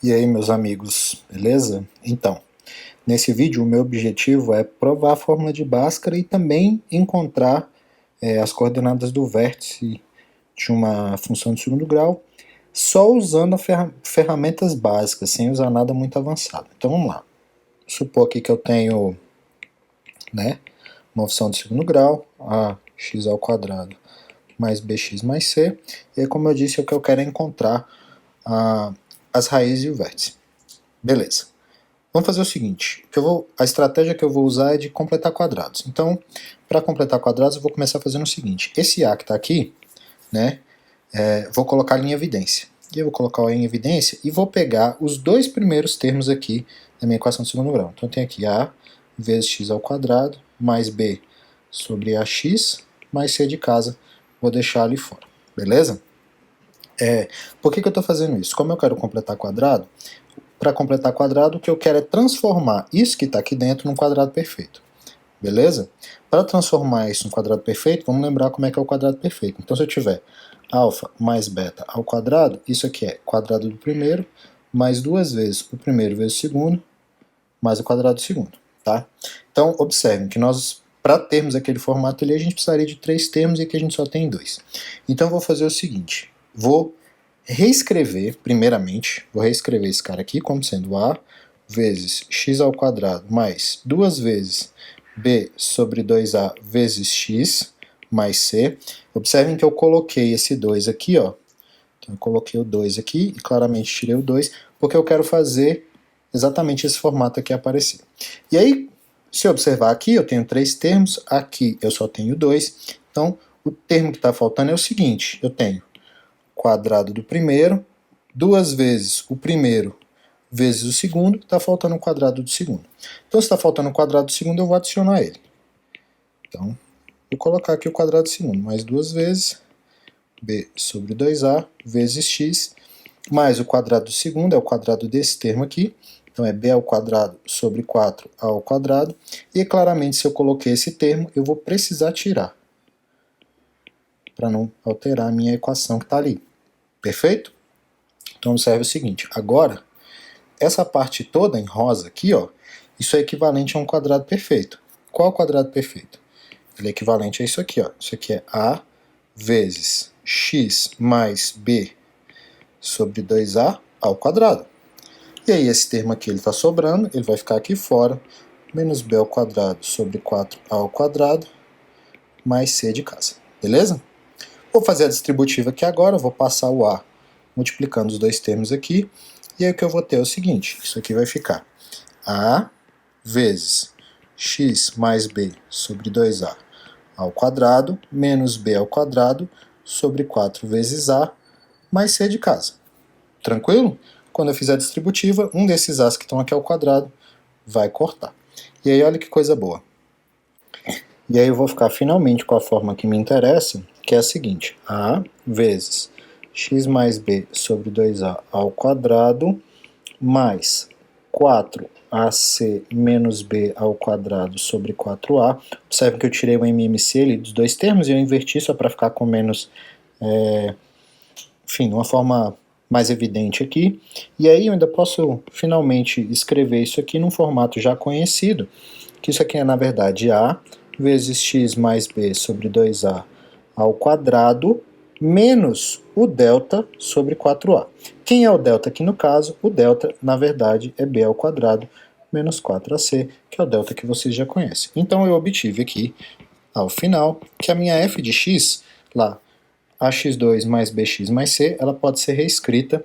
E aí, meus amigos, beleza? Então, nesse vídeo o meu objetivo é provar a fórmula de Bhaskara e também encontrar as coordenadas do vértice de uma função de segundo grau, só usando ferramentas básicas, sem usar nada muito avançado. Então vamos lá. Supor aqui que eu tenho uma função de segundo grau, ax ao quadrado mais bx mais c, e aí, como eu disse, o que eu quero é encontrar as raízes e o vértice. Beleza. Vamos fazer o seguinte, a estratégia que eu vou usar é de completar quadrados. Então, para completar quadrados, eu vou começar fazendo o seguinte, esse A que está aqui, vou colocar ele em evidência. E eu vou colocar ele em evidência e vou pegar os dois primeiros termos aqui da minha equação de segundo grau. Então, tem aqui A vezes x ao quadrado mais B sobre ax mais C de casa. Vou deixar ali fora, beleza? Por que eu estou fazendo isso? Como eu quero completar quadrado, para completar quadrado, o que eu quero é transformar isso que está aqui dentro num quadrado perfeito. Beleza? Para transformar isso num quadrado perfeito, vamos lembrar como é que é o quadrado perfeito. Então, se eu tiver alfa mais beta ao quadrado, isso aqui é quadrado do primeiro, mais duas vezes o primeiro vezes o segundo, mais o quadrado do segundo. Tá? Então, observem que nós, para termos aquele formato ali, a gente precisaria de 3 termos e aqui a gente só tem 2. Então, eu vou fazer o seguinte, vou reescrever, primeiramente, vou reescrever esse cara aqui como sendo A vezes x ao quadrado mais 2 vezes B sobre 2A vezes x mais C. Observem que eu coloquei esse 2 aqui, ó. Então eu coloquei o 2 aqui e claramente tirei o 2, porque eu quero fazer exatamente esse formato aqui aparecer. E aí, se eu observar aqui, eu tenho 3 termos, aqui eu só tenho 2. Então, o termo que está faltando é o seguinte, eu tenho quadrado do primeiro, 2 vezes o primeiro vezes o segundo, está faltando o quadrado do segundo. Então, se está faltando o quadrado do segundo, eu vou adicionar ele. Então, vou colocar aqui o quadrado do segundo, mais 2 vezes b sobre 2a vezes x, mais o quadrado do segundo, é o quadrado desse termo aqui, então é b ao quadrado sobre 4a ao quadrado, e claramente se eu coloquei esse termo, eu vou precisar tirar, para não alterar a minha equação que está ali. Perfeito? Então observe o seguinte, agora, essa parte toda em rosa aqui, ó, isso é equivalente a um quadrado perfeito. Qual é o quadrado perfeito? Ele é equivalente a isso aqui, ó. Isso aqui é A vezes x mais b sobre 2a ao quadrado. E aí esse termo aqui ele está sobrando, ele vai ficar aqui fora, menos b ao quadrado sobre 4a ao quadrado, mais c de casa. Beleza? Vou fazer a distributiva aqui agora, vou passar o a multiplicando os dois termos aqui, e aí o que eu vou ter é o seguinte, isso aqui vai ficar a vezes x mais b sobre 2a ao quadrado, menos b ao quadrado, sobre 4 vezes a, mais c de casa. Tranquilo? Quando eu fizer a distributiva, um desses a's que estão aqui ao quadrado vai cortar. E aí olha que coisa boa. E aí eu vou ficar finalmente com a forma que me interessa, que é a seguinte, a vezes x mais b sobre 2a ao quadrado, mais 4ac menos b ao quadrado sobre 4a. Observe que eu tirei o MMC ali dos dois termos e eu inverti só para ficar com menos, enfim, uma forma mais evidente aqui. E aí eu ainda posso finalmente escrever isso aqui num formato já conhecido, que isso aqui é na verdade a vezes x mais b sobre 2a ao quadrado, menos o delta sobre 4a. Quem é o delta aqui no caso? O delta, na verdade, é b ao quadrado menos 4ac, que é o delta que vocês já conhecem. Então eu obtive aqui, ao final, que a minha f de x, lá, ax2 mais bx mais c, ela pode ser reescrita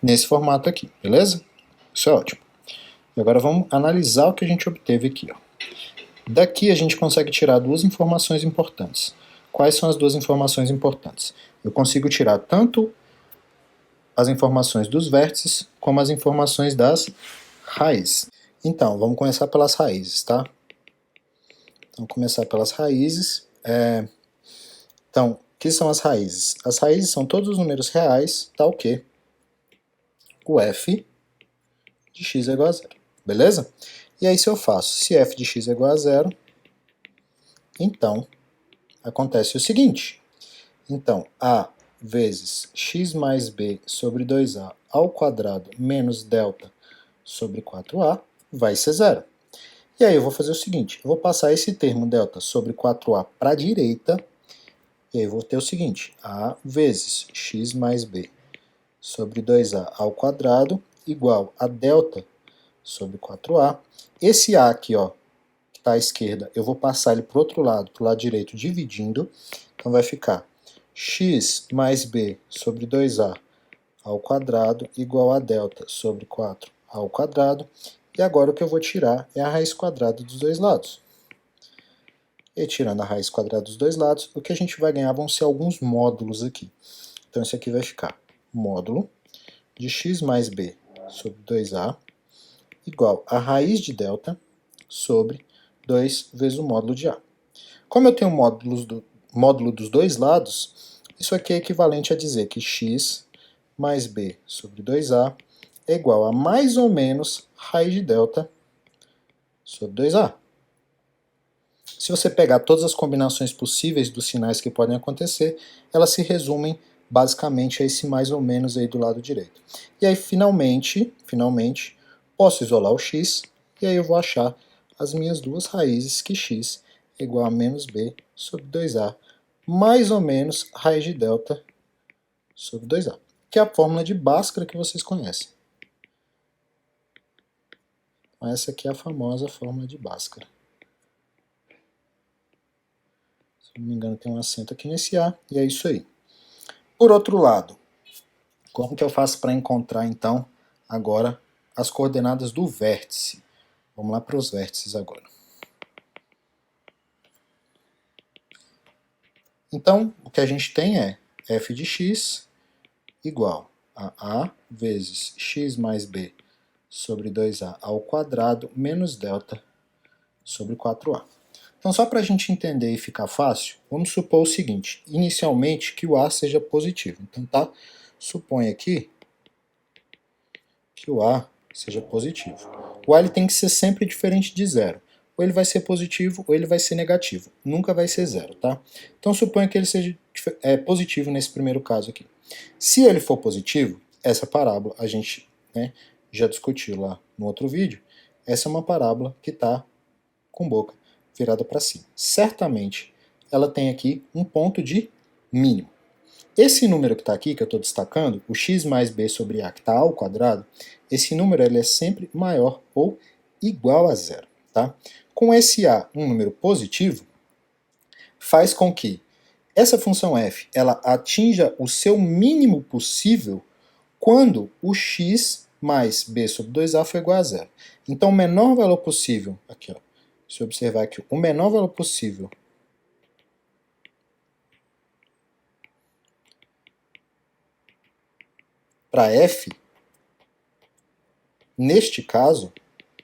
nesse formato aqui, beleza? Isso é ótimo. E agora vamos analisar o que a gente obteve aqui, ó. Daqui a gente consegue tirar duas informações importantes. Quais são as duas informações importantes? Eu consigo tirar tanto as informações dos vértices, como as informações das raízes. Então, vamos começar pelas raízes, tá? Então, começar pelas raízes. Então, o que são as raízes? As raízes são todos os números reais, tal que o f de x é igual a zero. Beleza? E aí, se eu faço, se f de x é igual a zero, então, acontece o seguinte. Então, a vezes x mais b sobre 2a ao quadrado menos delta sobre 4a vai ser zero. E aí eu vou fazer o seguinte, eu vou passar esse termo delta sobre 4a para a direita, e aí eu vou ter o seguinte, a vezes x mais b sobre 2a ao quadrado igual a delta sobre 4a. Esse a aqui, ó, que está à esquerda, eu vou passar ele para o outro lado, para o lado direito, dividindo. Então vai ficar x mais b sobre 2a ao quadrado igual a delta sobre 4 ao quadrado. E agora o que eu vou tirar é a raiz quadrada dos dois lados. E tirando a raiz quadrada dos dois lados, o que a gente vai ganhar vão ser alguns módulos aqui. Então isso aqui vai ficar módulo de x mais b sobre 2a igual a raiz de delta sobre 2 vezes o módulo de a. Como eu tenho módulo dos dois lados, isso aqui é equivalente a dizer que x mais b sobre 2a é igual a mais ou menos raiz de delta sobre 2a. Se você pegar todas as combinações possíveis dos sinais que podem acontecer, elas se resumem basicamente a esse mais ou menos aí do lado direito. E aí, finalmente, posso isolar o x, e aí eu vou achar as minhas duas raízes, que x é igual a menos b sobre 2a, mais ou menos raiz de delta sobre 2a, que é a fórmula de Bhaskara que vocês conhecem. Essa aqui é a famosa fórmula de Bhaskara. Se não me engano tem um acento aqui nesse A, e é isso aí. Por outro lado, como que eu faço para encontrar então agora as coordenadas do vértice? Vamos lá para os vértices agora. Então, o que a gente tem é f de x igual a a vezes x mais b sobre 2a ao quadrado menos delta sobre 4a. Então, só para a gente entender e ficar fácil, vamos supor o seguinte, inicialmente que o A seja positivo. Então, tá? Supõe aqui que o A seja positivo. O A ele tem que ser sempre diferente de zero. Ou ele vai ser positivo ou ele vai ser negativo. Nunca vai ser zero, tá? Então, suponha que ele seja positivo nesse primeiro caso aqui. Se ele for positivo, essa parábola a gente, né, já discutiu lá no outro vídeo, essa é uma parábola que está com boca virada para cima. Certamente ela tem aqui um ponto de mínimo. Esse número que está aqui, que eu estou destacando, o x mais b sobre a, que está ao quadrado, esse número ele é sempre maior ou igual a zero. Tá? Com esse a, um número positivo, faz com que essa função f ela atinja o seu mínimo possível quando o x mais b sobre 2a for igual a zero. Então, o menor valor possível, aqui ó, se eu observar aqui, o menor valor possível para f, neste caso,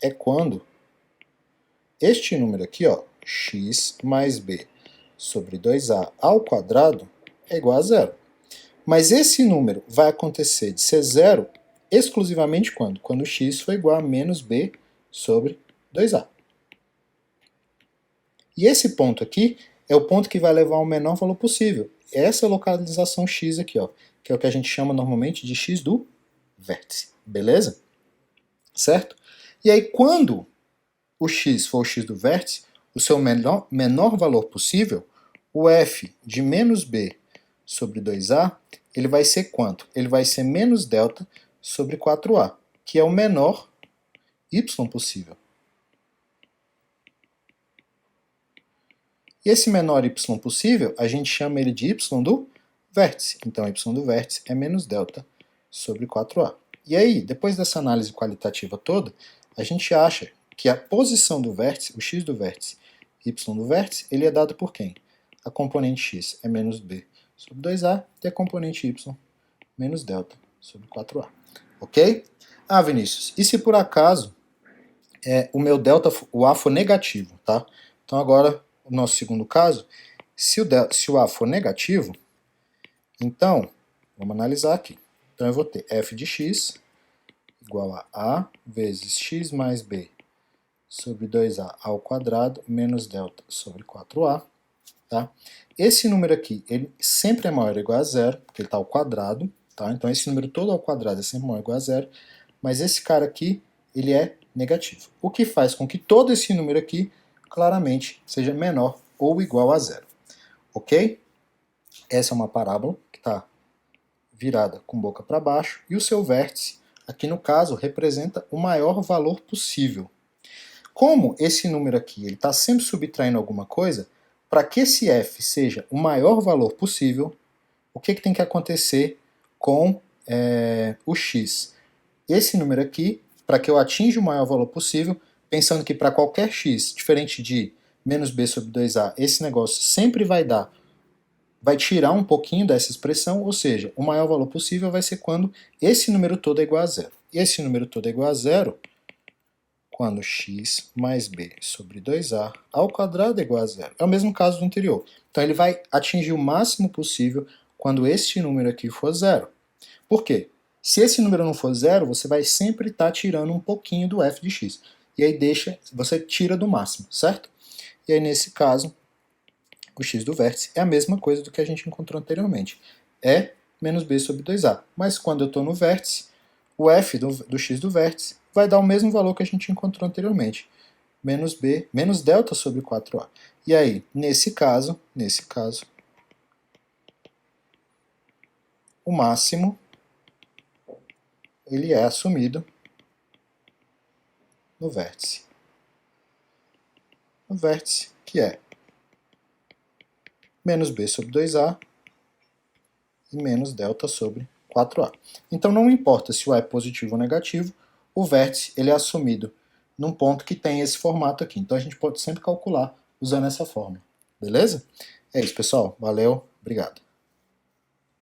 é quando este número aqui, ó, x mais b sobre 2a ao quadrado é igual a zero. Mas esse número vai acontecer de ser zero exclusivamente quando? Quando x for igual a menos b sobre 2a. E esse ponto aqui é o ponto que vai levar ao menor valor possível. Essa localização x aqui, ó, que é o que a gente chama normalmente de x do vértice. Beleza? Certo? E aí, quando o x for o x do vértice, o seu menor valor possível, o f de menos b sobre 2a, ele vai ser quanto? Ele vai ser menos delta sobre 4a, que é o menor y possível. E esse menor y possível, a gente chama ele de y do vértice. Então, y do vértice é menos delta sobre 4a. E aí, depois dessa análise qualitativa toda, a gente acha que a posição do vértice, o x do vértice, y do vértice, ele é dado por quem? A componente x é menos b sobre 2a e a componente y menos delta sobre 4a. Ok? Ah, Vinícius, e se por acaso o meu delta, o a for negativo, tá? Então agora, o nosso segundo caso, se o a for negativo, então, vamos analisar aqui. Então eu vou ter f de x igual a a vezes x mais b sobre 2a ao quadrado menos delta sobre 4a. tá? Esse número aqui, ele sempre é maior ou igual a zero, porque ele está ao quadrado, tá? Então esse número todo ao quadrado é sempre maior ou igual a zero, mas esse cara aqui, ele é negativo. O que faz com que todo esse número aqui, claramente, seja menor ou igual a zero. Ok? Essa é uma parábola que está virada com boca para baixo, e o seu vértice, aqui no caso, representa o maior valor possível. Como esse número aqui está sempre subtraindo alguma coisa, para que esse f seja o maior valor possível, o que tem que acontecer com o x? Esse número aqui, para que eu atinja o maior valor possível, pensando que para qualquer x, diferente de menos b sobre 2a, esse negócio sempre vai tirar um pouquinho dessa expressão, ou seja, o maior valor possível vai ser quando esse número todo é igual a zero. E esse número todo é igual a zero quando x mais b sobre 2a ao quadrado é igual a zero. É o mesmo caso do anterior. Então ele vai atingir o máximo possível quando este número aqui for zero. Por quê? Se esse número não for zero, você vai sempre estar tirando um pouquinho do f de x. E aí você tira do máximo, certo? E aí nesse caso, o x do vértice é a mesma coisa do que a gente encontrou anteriormente. É menos b sobre 2a. Mas quando eu estou no vértice, o f do x do vértice vai dar o mesmo valor que a gente encontrou anteriormente. Menos b, menos delta sobre 4a. E aí, nesse caso, o máximo ele é assumido no vértice. O vértice, que é menos b sobre 2a e menos delta sobre 4a. Então não importa se o a é positivo ou negativo, o vértice ele é assumido num ponto que tem esse formato aqui. Então a gente pode sempre calcular usando essa fórmula. Beleza? É isso, pessoal. Valeu, obrigado.